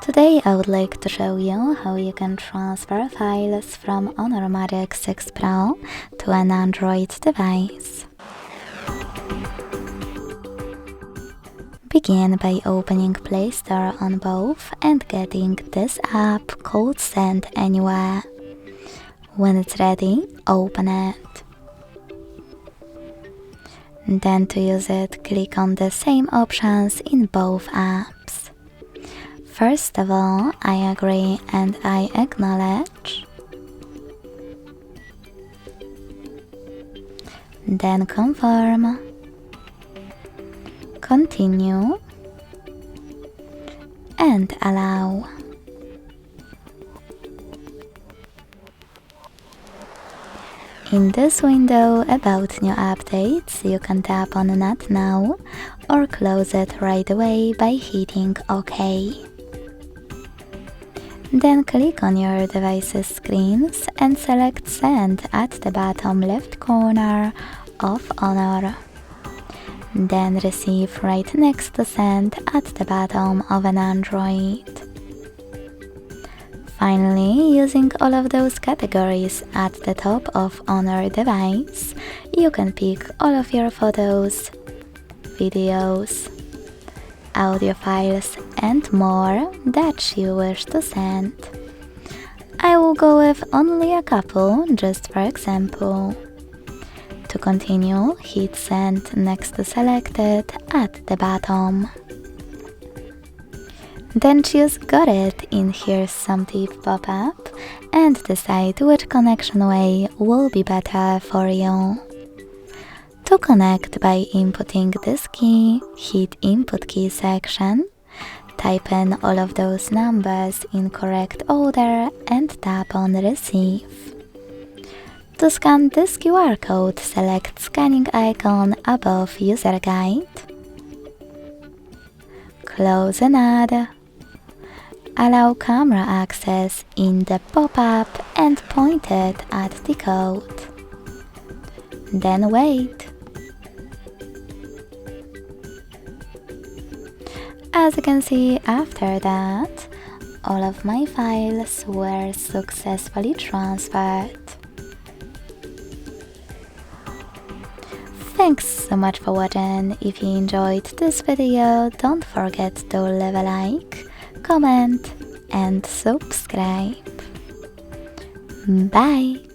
Today I would like to show you how you can transfer files from HONOR Magic6 Pro to an Android device. Begin by opening Play Store on both and getting this app called Send Anywhere. When it's ready, open it. Then to use it, click on the same options in both apps. First of all, I agree and I acknowledge. Then confirm. Continue. And allow. In this window about new updates, you can tap on Not Now or close it right away by hitting OK. Then click on your device's screens and select Send at the bottom left corner of HONOR. Then Receive right next to Send at the bottom of an Android. Finally, using all of those categories at the top of HONOR device, you can pick all of your photos, videos, audio files and more that you wish to send. I will go with only a couple, just for example. To continue, hit Send next to Selected at the bottom. Then choose Got It in Here's Some Tip pop-up and decide which connection way will be better for you. To connect by inputting this key, hit Input Key section, type in all of those numbers in correct order and tap on Receive. To scan this QR code, select Scanning icon above User Guide. Close and add. Allow camera access in the pop-up and point it at the code. Then wait. As you can see, after that, all of my files were successfully transferred. Thanks so much for watching. If you enjoyed this video, don't forget to leave a like, comment and subscribe. Bye!